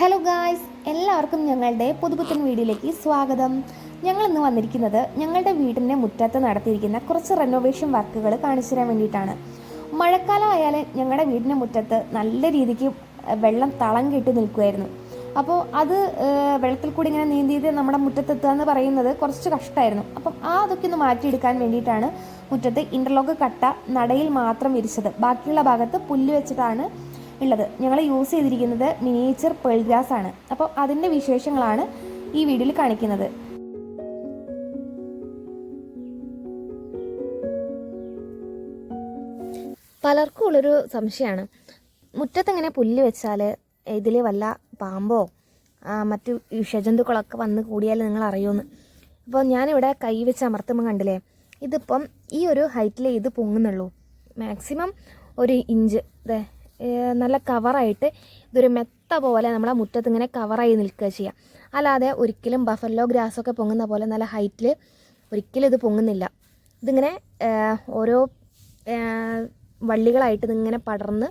Hello guys, എല്ലാവർക്കും ഞങ്ങളുടെ പുതുപുത്തൻ വീഡിയോയിലേക്ക് സ്വാഗതം. ഞങ്ങൾ ഇന്ന് വന്നിരിക്കുന്നത് ഞങ്ങളുടെ വീടിൻ്റെ മുറ്റത്ത് നടത്തിയിരിക്കുന്ന കുറച്ച് റെനോവേഷൻ വർക്കുകൾ കാണിച്ചു തരാൻ വേണ്ടിയിട്ടാണ്. മഴക്കാലം ആയാൽ ഞങ്ങളുടെ വീടിൻ്റെ മുറ്റത്ത് നല്ല രീതിക്ക് വെള്ളം തളം കെട്ടി നിൽക്കുമായിരുന്നു. അപ്പോൾ അത് വെള്ളത്തിൽ കൂടി ഇങ്ങനെ നീന്തിയിട്ട് നമ്മുടെ മുറ്റത്തെത്തുക എന്ന് പറയുന്നത് കുറച്ച് കഷ്ടമായിരുന്നു. അപ്പം അതൊക്കെ ഒന്ന് മാറ്റിയെടുക്കാൻ വേണ്ടിയിട്ടാണ് മുറ്റത്ത് ഇൻ്റർലോക്ക് കട്ട നടയിൽ മാത്രം വിരിച്ചത്. ബാക്കിയുള്ള ഭാഗത്ത് പുല്ല് വെച്ചിട്ടാണ് ഉള്ളത്. ഞങ്ങൾ യൂസ് ചെയ്തിരിക്കുന്നത് മിനിയേച്ചർ പേൾ ഗ്രാസ് ആണ്. അപ്പോൾ അതിൻ്റെ വിശേഷങ്ങളാണ് ഈ വീഡിയോയിൽ കാണിക്കുന്നത്. പലർക്കും ഉള്ളൊരു സംശയമാണ്, മുറ്റത്തെങ്ങനെ പുല്ല് വെച്ചാൽ ഇതിൽ വല്ല പാമ്പോ മറ്റു വിഷജന്തുക്കളൊക്കെ വന്ന് കൂടിയാൽ നിങ്ങൾ അറിയുമെന്ന്. അപ്പോൾ ഞാനിവിടെ കൈ വെച്ച് അമർത്തുമ്പോൾ കണ്ടില്ലേ, ഇതിപ്പം ഈ ഒരു ഹൈറ്റിൽ ഇത് പൊങ്ങുന്നുള്ളൂ. മാക്സിമം 1 ഇഞ്ച് നല്ല കവറായിട്ട് ഇതൊരു മെത്ത പോലെ നമ്മളെ മുറ്റത്ത് ഇങ്ങനെ കവറായി നിൽക്കുക ചെയ്യുക. അല്ലാതെ ഒരിക്കലും ബഫല്ലോ ഗ്രാസൊക്കെ പൊങ്ങുന്ന പോലെ നല്ല ഹൈറ്റിൽ ഒരിക്കലും ഇത് പൊങ്ങുന്നില്ല. ഇതിങ്ങനെ ഓരോ വള്ളികളായിട്ട് ഇതിങ്ങനെ പടർന്ന്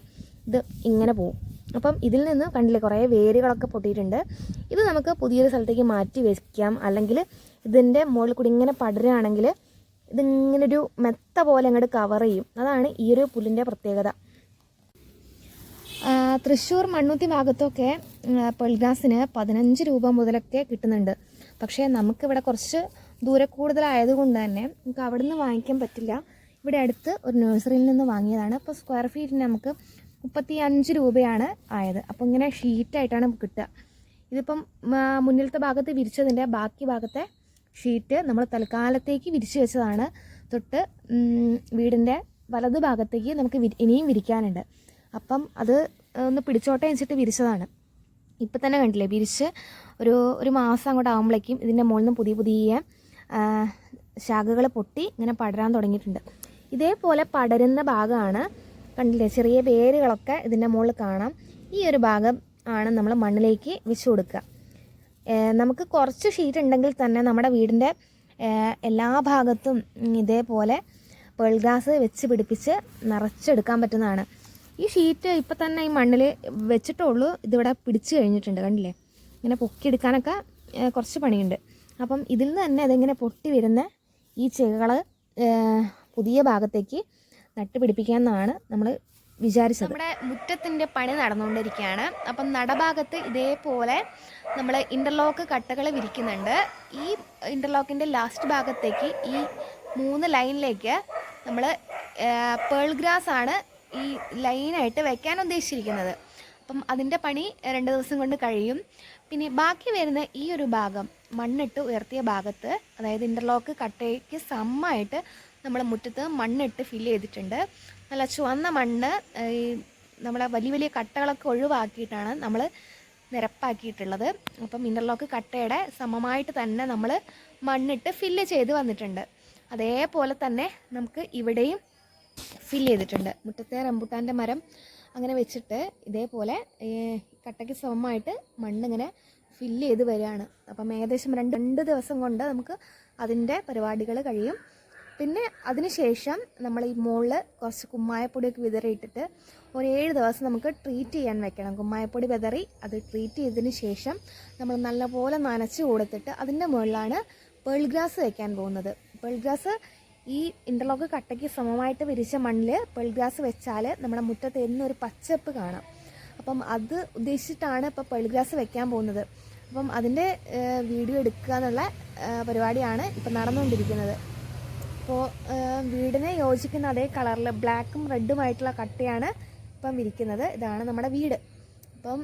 ഇത് ഇങ്ങനെ പോകും. അപ്പം ഇതിൽ നിന്ന് കണ്ടില്ലേ കുറേ വേരുകളൊക്കെ പൊട്ടിയിട്ടുണ്ട്. ഇത് നമുക്ക് പുതിയൊരു സ്ഥലത്തേക്ക് മാറ്റി വയ്ക്കാം, അല്ലെങ്കിൽ ഇതിൻ്റെ മുകളിൽ കൂടി ഇങ്ങനെ പടരുകയാണെങ്കിൽ ഇതിങ്ങനൊരു മെത്ത പോലെ അങ്ങോട്ട് കവർ ചെയ്യും. അതാണ് ഈ ഒരു പുല്ലിൻ്റെ പ്രത്യേകത. തൃശ്ശൂർ മണ്ണുത്തി ഭാഗത്തൊക്കെ പേൾ ഗ്രാസിന് 15 രൂപ മുതലൊക്കെ കിട്ടുന്നുണ്ട്. പക്ഷേ നമുക്കിവിടെ കുറച്ച് ദൂരെ കൂടുതലായതുകൊണ്ട് തന്നെ നമുക്ക് അവിടെ നിന്ന് വാങ്ങിക്കാൻ പറ്റില്ല. ഇവിടെ അടുത്ത് ഒരു നഴ്സറിയിൽ നിന്ന് വാങ്ങിയതാണ്. അപ്പോൾ സ്ക്വയർ ഫീറ്റിന് നമുക്ക് 35 രൂപയാണ് ആയത്. അപ്പോൾ ഇങ്ങനെ ഷീറ്റായിട്ടാണ് കിട്ടുക. ഇതിപ്പം മുന്നിലത്തെ ഭാഗത്ത് വിരിച്ചതിൻ്റെ ബാക്കി ഭാഗത്തെ ഷീറ്റ് നമ്മൾ തൽക്കാലത്തേക്ക് വിരിച്ച് വെച്ചതാണ്. തൊട്ട് വീടിൻ്റെ വലതു ഭാഗത്തേക്ക് നമുക്ക് ഇനിയും വിരിക്കാനുണ്ട്. അപ്പം അത് ഒന്ന് പിടിച്ചോട്ടെ വെച്ചിട്ട് വിരിച്ചതാണ്. ഇപ്പം തന്നെ കണ്ടില്ലേ, വിരിച്ച് ഒരു മാസം അങ്ങോട്ട് ആകുമ്പോഴേക്കും ഇതിൻ്റെ മുകളിൽ നിന്ന് പുതിയ ശാഖകൾ പൊട്ടി ഇങ്ങനെ പടരാൻ തുടങ്ങിയിട്ടുണ്ട്. ഇതേപോലെ പടരുന്ന ഭാഗമാണ് കണ്ടില്ലേ, ചെറിയ വേരുകളൊക്കെ ഇതിൻ്റെ മുകളിൽ കാണാം. ഈ ഒരു ഭാഗം ആണ് നമ്മൾ മണ്ണിലേക്ക് വെച്ച് കൊടുക്കുക. നമുക്ക് കുറച്ച് ഷീറ്റ് ഉണ്ടെങ്കിൽ തന്നെ നമ്മുടെ വീടിൻ്റെ എല്ലാ ഭാഗത്തും ഇതേപോലെ പേൾ ഗ്രാസ് വെച്ച് പിടിപ്പിച്ച് നിറച്ചെടുക്കാൻ പറ്റുന്നതാണ്. ഈ ഷീറ്റ് ഇപ്പം തന്നെ ഈ മണ്ണിൽ വെച്ചിട്ടുള്ളൂ, ഇതിവിടെ പിടിച്ച് കഴിഞ്ഞിട്ടുണ്ട്. കണ്ടില്ലേ, ഇങ്ങനെ പൊക്കിയെടുക്കാനൊക്കെ കുറച്ച് പണിയുണ്ട്. അപ്പം ഇതിൽ നിന്ന് തന്നെ അതിങ്ങനെ പൊട്ടി വരുന്ന ഈ ചെകൾ പുതിയ ഭാഗത്തേക്ക് നട്ടുപിടിപ്പിക്കാമെന്നാണ് നമ്മൾ വിചാരിച്ചത്. നമ്മുടെ മുറ്റത്തിൻ്റെ പണി നടന്നുകൊണ്ടിരിക്കുകയാണ്. അപ്പം നടഭാഗത്ത് ഇതേപോലെ നമ്മൾ ഇൻ്റർലോക്ക് കട്ടകൾ വിരിക്കുന്നുണ്ട്. ഈ ഇൻ്റർലോക്കിൻ്റെ ലാസ്റ്റ് ഭാഗത്തേക്ക് ഈ 3 ലൈനിലേക്ക് നമ്മൾ പേൾ ഗ്രാസ് ആണ് ഈ ലൈനായിട്ട് വെക്കാൻ ഉദ്ദേശിച്ചിരിക്കുന്നത്. അപ്പം അതിൻ്റെ പണി 2 ദിവസം കൊണ്ട് കഴിയും. പിന്നെ ബാക്കി വരുന്ന ഈ ഒരു ഭാഗം മണ്ണിട്ട് ഉയർത്തിയ ഭാഗത്ത്, അതായത് ഇൻ്റർലോക്ക് കട്ടയ്ക്ക് സമമായിട്ട് നമ്മൾ മുറ്റത്ത് മണ്ണിട്ട് ഫില്ല് ചെയ്തിട്ടുണ്ട്. നല്ല ചുവന്ന മണ്ണ് ഈ നമ്മളെ വലിയ കട്ടകളൊക്കെ ഒഴിവാക്കിയിട്ടാണ് നമ്മൾ നിരപ്പാക്കിയിട്ടുള്ളത്. അപ്പം ഇൻ്റർലോക്ക് കട്ടയുടെ സമമായിട്ട് തന്നെ നമ്മൾ മണ്ണിട്ട് ഫില്ല് ചെയ്ത് വന്നിട്ടുണ്ട്. അതേപോലെ തന്നെ നമുക്ക് ഇവിടെയും ഫില്ല് ചെയ്തിട്ടുണ്ട്. മുറ്റത്തെ റംബുട്ടാൻ്റെ മരം അങ്ങനെ വെച്ചിട്ട് ഇതേപോലെ കട്ടയ്ക്ക് സമമായിട്ട് മണ്ണിങ്ങനെ ഫില്ല് ചെയ്ത് വരികയാണ്. അപ്പം ഏകദേശം 2 ദിവസം കൊണ്ട് നമുക്ക് അതിൻ്റെ പരിപാടികൾ കഴിയും. പിന്നെ അതിന് ശേഷം നമ്മൾ ഈ മുകളിൽ കുറച്ച് കുമ്മായപ്പൊടിയൊക്കെ വിതറിയിട്ടിട്ട് ഒരു 7 ദിവസം നമുക്ക് ട്രീറ്റ് ചെയ്യാൻ വെക്കണം. കുമ്മായപ്പൊടി വിതറി അത് ട്രീറ്റ് ചെയ്തതിന് ശേഷം നമ്മൾ നല്ലപോലെ നനച്ച് കൊടുത്തിട്ട് അതിൻ്റെ മുകളിലാണ് പേൾ ഗ്രാസ് വയ്ക്കാൻ പോകുന്നത്. പേൾ ഗ്രാസ് ഈ ഇൻ്റർലോക്ക് കട്ടയ്ക്ക് സമമായിട്ട് വിരിച്ച മണ്ണിൽ പേൾ ഗ്രാസ് വെച്ചാൽ നമ്മുടെ മുറ്റത്ത് എന്നൊരു പച്ചപ്പ് കാണാം. അപ്പം അത് ഉദ്ദേശിച്ചിട്ടാണ് ഇപ്പോൾ പേൾ ഗ്രാസ് വെക്കാൻ പോകുന്നത്. അപ്പം അതിൻ്റെ വീഡിയോ എടുക്കുക എന്നുള്ള പരിപാടിയാണ് ഇപ്പം നടന്നുകൊണ്ടിരിക്കുന്നത്. അപ്പോൾ വീടിനെ യോജിക്കുന്ന അതേ കളറിൽ ബ്ലാക്കും റെഡുമായിട്ടുള്ള കട്ടയാണ് ഇപ്പം വിരിക്കുന്നത്. ഇതാണ് നമ്മുടെ വീട്. അപ്പം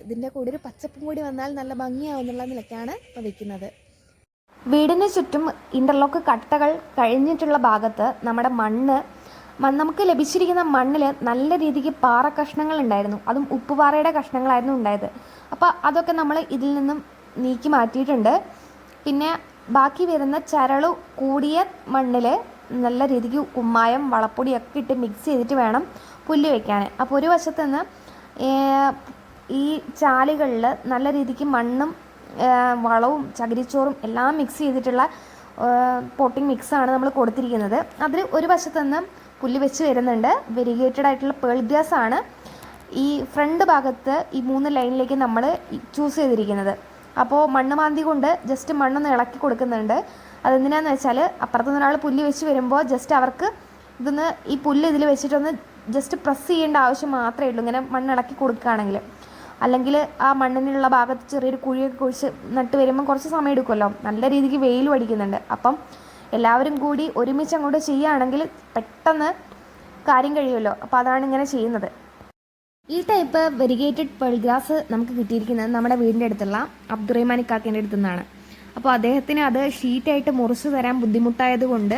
ഇതിൻ്റെ കൂടെ ഒരു പച്ചപ്പും കൂടി വന്നാൽ നല്ല ഭംഗിയാവുന്നുള്ള നിലയ്ക്കാണ് ഇപ്പം വെക്കുന്നത്. വീടിന് ചുറ്റും ഇൻ്റർലോക്ക് കട്ടകൾ കഴിഞ്ഞിട്ടുള്ള ഭാഗത്ത് നമ്മുടെ നമുക്ക് ലഭിച്ചിരിക്കുന്ന മണ്ണിൽ നല്ല രീതിക്ക് പാറ കഷ്ണങ്ങൾ ഉണ്ടായിരുന്നു. അതും ഉപ്പുപാറയുടെ കഷ്ണങ്ങളായിരുന്നു ഉണ്ടായത്. അപ്പോൾ അതൊക്കെ നമ്മൾ ഇതിൽ നിന്നും നീക്കി മാറ്റിയിട്ടുണ്ട്. പിന്നെ ബാക്കി വരുന്ന ചരളു കൂടിയ മണ്ണിൽ നല്ല രീതിക്ക് കുമ്മായം വളപ്പൊടിയൊക്കെ ഇട്ട് മിക്സ് ചെയ്തിട്ട് വേണം പുല്ല് വയ്ക്കാൻ. അപ്പോൾ ഒരു വശത്ത് നിന്ന് ഈ ചാലുകളിൽ നല്ല രീതിക്ക് മണ്ണും വളവും ചകിരിച്ചോറും എല്ലാം മിക്സ് ചെയ്തിട്ടുള്ള പോട്ടിംഗ് മിക്സാണ് നമ്മൾ കൊടുത്തിരിക്കുന്നത്. അതിൽ ഒരു വശത്ത് നിന്ന് പുല്ല് വെച്ച് വരുന്നുണ്ട്. വെരിഗേറ്റഡ് ആയിട്ടുള്ള പേൾ ഗ്രാസ് ആണ് ഈ ഫ്രണ്ട് ഭാഗത്ത് ഈ 3 ലൈനിലേക്ക് നമ്മൾ ചൂസ് ചെയ്തിരിക്കുന്നത്. അപ്പോൾ മണ്ണ് മാന്തി കൊണ്ട് ജസ്റ്റ് മണ്ണൊന്ന് ഇളക്കി കൊടുക്കുന്നുണ്ട്. അതെന്തിനാന്ന് വെച്ചാൽ അപ്പുറത്തു നിന്ന് ഒരാൾ പുല്ല് വെച്ച് വരുമ്പോൾ ജസ്റ്റ് അവർക്ക് ഇതൊന്ന് ഈ പുല്ല് ഇതിൽ വെച്ചിട്ടൊന്ന് ജസ്റ്റ് പ്രസ് ചെയ്യേണ്ട ആവശ്യം മാത്രമേ ഉള്ളൂ, ഇങ്ങനെ മണ്ണ് ഇളക്കി കൊടുക്കുകയാണെങ്കിൽ. അല്ലെങ്കിൽ ആ മണ്ണിനുള്ള ഭാഗത്ത് ചെറിയൊരു കുഴിയൊക്കെ കുഴിച്ച് നട്ട് വരുമ്പോൾ കുറച്ച് സമയം എടുക്കുമല്ലോ, നല്ല രീതിക്ക് വെയിലും അടിക്കുന്നുണ്ട്. അപ്പം എല്ലാവരും കൂടി ഒരുമിച്ച് അങ്ങോട്ട് ചെയ്യുകയാണെങ്കിൽ പെട്ടെന്ന് കാര്യം കഴിയുമല്ലോ. അപ്പോൾ അതാണ് ഇങ്ങനെ ചെയ്യുന്നത്. ഈ ടൈപ്പ് വെരിഗേറ്റഡ് പേൾ ഗ്രാസ് നമുക്ക് കിട്ടിയിരിക്കുന്നത് നമ്മുടെ വീടിൻ്റെ അടുത്തുള്ള അബ്ദുറഹ്മാൻ ഇക്കാക്കേൻ്റെ അടുത്തു നിന്നാണ്. അപ്പോൾ അദ്ദേഹത്തിന് അത് ഷീറ്റായിട്ട് മുറിച്ച് തരാൻ ബുദ്ധിമുട്ടായതുകൊണ്ട്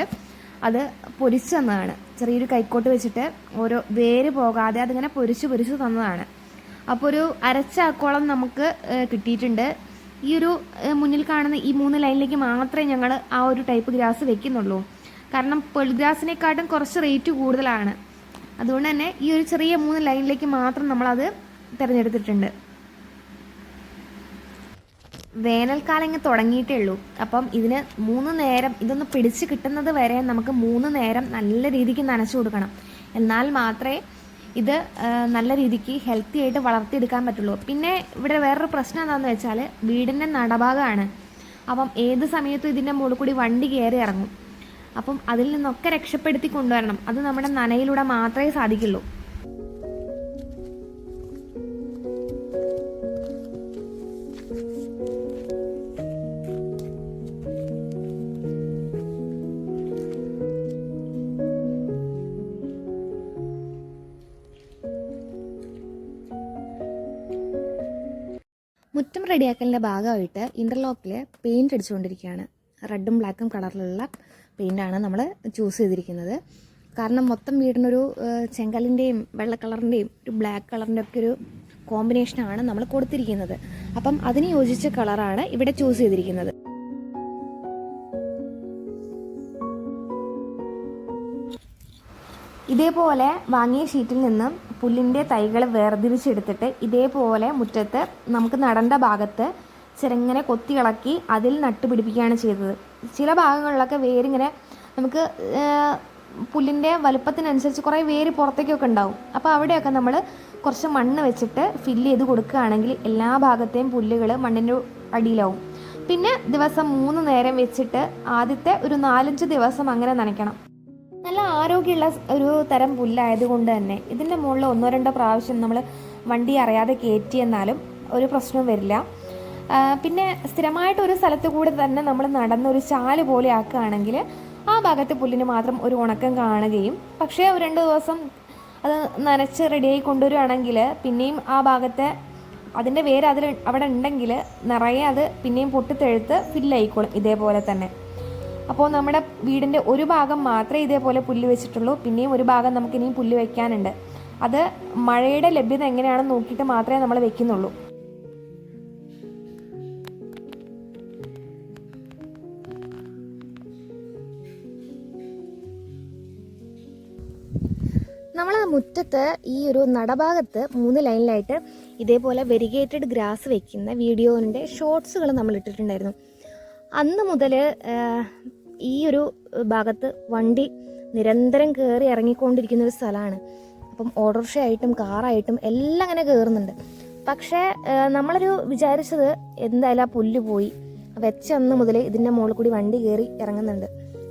അത് പൊരിച്ച് തന്നതാണ്. ചെറിയൊരു കൈക്കോട്ട് വെച്ചിട്ട് ഓരോ വേര് പോകാതെ അതിങ്ങനെ പൊരിച്ച് തന്നതാണ്. അപ്പോൾ ഒരു അരച്ചാക്കോളം നമുക്ക് കിട്ടിയിട്ടുണ്ട്. ഈ ഒരു മുന്നിൽ കാണുന്ന ഈ 3 ലൈനിലേക്ക് മാത്രമേ ഞങ്ങൾ ആ ഒരു ടൈപ്പ് ഗ്രാസ് വെക്കുന്നുള്ളൂ. കാരണം പേൾ ഗ്രാസിനെക്കാട്ടും കുറച്ച് റേറ്റ് കൂടുതലാണ്. അതുകൊണ്ട് തന്നെ ഈ ഒരു ചെറിയ 3 ലൈനിലേക്ക് മാത്രം നമ്മളത് തിരഞ്ഞെടുത്തിട്ടുണ്ട്. വേനൽക്കാലം ഇങ്ങനെ തുടങ്ങിയിട്ടേ ഉള്ളൂ. അപ്പം ഇതിന് 3 നേരം ഇതൊന്ന് പിടിച്ച് കിട്ടുന്നത് വരെ നമുക്ക് 3 നേരം നല്ല രീതിക്ക് നനച്ചു കൊടുക്കണം. എന്നാൽ മാത്രമേ ഇത് നല്ല രീതിക്ക് ഹെൽത്തി ആയിട്ട് വളർത്തിയെടുക്കാൻ പറ്റുള്ളൂ. പിന്നെ ഇവിടെ വേറൊരു പ്രശ്നം എന്താണെന്ന് വെച്ചാൽ വീടിൻ്റെ നടഭാഗമാണ്. അപ്പം ഏത് സമയത്തും ഇതിൻ്റെ മുകളിൽ കൂടി വണ്ടി കയറി ഇറങ്ങും. അപ്പം അതിൽ നിന്നൊക്കെ രക്ഷപ്പെടുത്തി കൊണ്ടുവരണം. അത് നമ്മുടെ നനയിലൂടെ മാത്രമേ സാധിക്കുള്ളൂ. മുറ്റം റെഡിയാക്കലിൻ്റെ ഭാഗമായിട്ട് ഇൻ്റർലോക്കിൽ പെയിൻറ്റ് അടിച്ചുകൊണ്ടിരിക്കുകയാണ്. റെഡും ബ്ലാക്കും കളറിലുള്ള പെയിൻ്റാണ് നമ്മൾ ചൂസ് ചെയ്തിരിക്കുന്നത്. കാരണം മൊത്തം വീടിനൊരു ചെങ്കലിൻ്റെയും വെള്ള കളറിൻ്റെയും ഒരു ബ്ലാക്ക് കളറിൻ്റെ ഒക്കെ ഒരു കോമ്പിനേഷനാണ് നമ്മൾ കൊടുത്തിരിക്കുന്നത്. അപ്പം അതിന് യോജിച്ച കളറാണ് ഇവിടെ ചൂസ് ചെയ്തിരിക്കുന്നത്. ഇതേപോലെ വാങ്ങിയ ഷീറ്റിൽ നിന്നും പുല്ലിൻ്റെ തൈകൾ വേർതിരിച്ചെടുത്തിട്ട് ഇതേപോലെ മുറ്റത്ത് നമുക്ക് നടേണ്ട ഭാഗത്ത് ചെറുങ്ങനെ കൊത്തി ഇളക്കി അതിൽ നട്ടുപിടിപ്പിക്കുകയാണ് ചെയ്തത്. ചില ഭാഗങ്ങളിലൊക്കെ വേരിങ്ങനെ നമുക്ക് പുല്ലിൻ്റെ വലുപ്പത്തിനനുസരിച്ച് കുറേ വേര് പുറത്തേക്കൊക്കെ ഉണ്ടാവും. അപ്പോൾ അവിടെയൊക്കെ നമ്മൾ കുറച്ച് മണ്ണ് വെച്ചിട്ട് ഫില്ല് ചെയ്ത് കൊടുക്കുകയാണെങ്കിൽ എല്ലാ ഭാഗത്തെയും പുല്ലുകൾ മണ്ണിൻ്റെ അടിയിലാവും. പിന്നെ ദിവസം 3 നേരം വെച്ചിട്ട് ആദ്യത്തെ ഒരു 4-5 ദിവസം അങ്ങനെ നനയ്ക്കണം. നല്ല ആരോഗ്യമുള്ള ഒരു തരം പുല്ലായതുകൊണ്ട് തന്നെ ഇതിൻ്റെ മുകളിൽ 1-2 പ്രാവശ്യം നമ്മൾ വണ്ടി അറിയാതെ കയറ്റിയെന്നാലും ഒരു പ്രശ്നവും വരില്ല. പിന്നെ സ്ഥിരമായിട്ടൊരു സ്ഥലത്ത് കൂടെ തന്നെ നമ്മൾ നടന്നൊരു ചാല് പോലെ ആക്കുകയാണെങ്കിൽ ആ ഭാഗത്തെ പുല്ലിന് മാത്രം ഒരു ഉണക്കം കാണുകയും, പക്ഷേ ഒരു 2 ദിവസം അത് നനച്ച് റെഡിയായി കൊണ്ടുവരികയാണെങ്കിൽ പിന്നെയും ആ ഭാഗത്തെ അതിൻ്റെ വേര് അവിടെ ഉണ്ടെങ്കിൽ നിറയെ അത് പിന്നെയും പൊട്ടിത്തെഴുത്ത് ഫില്ലായിക്കോളും ഇതേപോലെ തന്നെ. അപ്പോൾ നമ്മുടെ വീടിൻ്റെ ഒരു ഭാഗം മാത്രമേ ഇതേപോലെ പുല്ല് വെച്ചിട്ടുള്ളൂ. പിന്നെയും ഒരു ഭാഗം നമുക്കിനിയും പുല്ല് വെക്കാനുണ്ട്. അത് മഴയുടെ ലഭ്യത എങ്ങനെയാണെന്ന് നോക്കിയിട്ട് മാത്രമേ നമ്മൾ വെക്കുന്നുള്ളൂ. നമ്മൾ മുറ്റത്ത് ഈ ഒരു നടഭാഗത്ത് 3 ലൈനിലായിട്ട് ഇതേപോലെ വെരിഗേറ്റഡ് ഗ്രാസ് വെക്കുന്ന വീഡിയോൻ്റെ ഷോർട്സുകൾ നമ്മൾ ഇട്ടിട്ടുണ്ടായിരുന്നു. അന്ന് മുതൽ ഈ ഒരു ഭാഗത്ത് വണ്ടി നിരന്തരം കയറി ഇറങ്ങിക്കൊണ്ടിരിക്കുന്ന ഒരു സ്ഥലമാണ്. അപ്പം ഓട്ടോറിക്ഷ ആയിട്ടും കാറായിട്ടും എല്ലാം അങ്ങനെ കയറുന്നുണ്ട്. പക്ഷേ നമ്മളൊരു വിചാരിച്ചത് എന്തായാലും ആ പുല്ല് പോയി വെച്ച അന്ന് മുതൽ ഇതിൻ്റെ മുകളിൽ കൂടി വണ്ടി കയറി ഇറങ്ങുന്നുണ്ട്.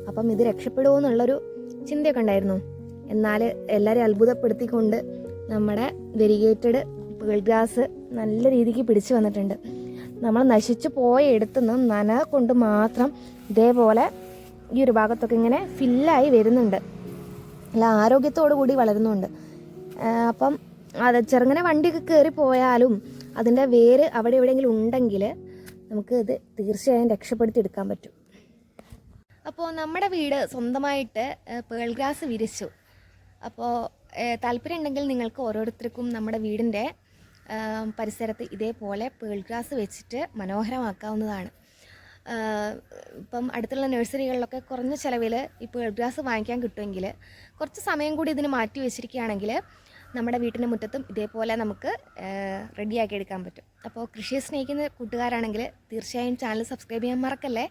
അപ്പം ഇത് രക്ഷപ്പെടുമോ എന്നുള്ളൊരു ചിന്തയൊക്കെ ഉണ്ടായിരുന്നു. എന്നാൽ എല്ലാവരെയും അത്ഭുതപ്പെടുത്തിക്കൊണ്ട് നമ്മുടെ വെരിഗേറ്റഡ് പേൾ ഗ്രാസ് നല്ല രീതിക്ക് പിടിച്ചു വന്നിട്ടുണ്ട്. നമ്മൾ നശിച്ചു പോയ എടുത്തുനിന്ന് നന കൊണ്ട് മാത്രം ഇതേപോലെ ഈ ഒരു ഭാഗത്തൊക്കെ ഇങ്ങനെ ഫില്ലായി വരുന്നുണ്ട്. നല്ല ആരോഗ്യത്തോടു കൂടി വളരുന്നുണ്ട്. അപ്പം അത് ചെറുങ്ങനെ വണ്ടിയൊക്കെ കയറി പോയാലും അതിൻ്റെ വേര് അവിടെ എവിടെയെങ്കിലും ഉണ്ടെങ്കിൽ നമുക്ക് ഇത് തീർച്ചയായും രക്ഷപ്പെടുത്തി എടുക്കാൻ പറ്റും. അപ്പോൾ നമ്മുടെ വീട് സ്വന്തമായിട്ട് പേൾ ഗ്രാസ് വിരിച്ചു. അപ്പോൾ താല്പര്യം ഉണ്ടെങ്കിൽ നിങ്ങൾക്ക് ഓരോരുത്തർക്കും നമ്മുടെ വീടിൻ്റെ പരിസരത്ത് ഇതേപോലെ പേൾ ഗ്രാസ് വെച്ചിട്ട് മനോഹരമാക്കാവുന്നതാണ്. ഇപ്പം അടുത്തുള്ള നഴ്സറികളിലൊക്കെ കുറഞ്ഞ ചിലവിൽ ഈ പേൾ ഗ്രാസ് വാങ്ങിക്കാൻ കിട്ടുമെങ്കിൽ കുറച്ച് സമയം കൂടി ഇതിന് മാറ്റി വെച്ചിരിക്കുകയാണെങ്കിൽ നമ്മുടെ വീട്ടിൻ്റെ മുറ്റത്തും ഇതേപോലെ നമുക്ക് റെഡിയാക്കി എടുക്കാൻ പറ്റും. അപ്പോൾ കൃഷിയെ സ്നേഹിക്കുന്ന കൂട്ടുകാരാണെങ്കിൽ തീർച്ചയായും ചാനൽ സബ്സ്ക്രൈബ് ചെയ്യാൻ മറക്കല്ലേ.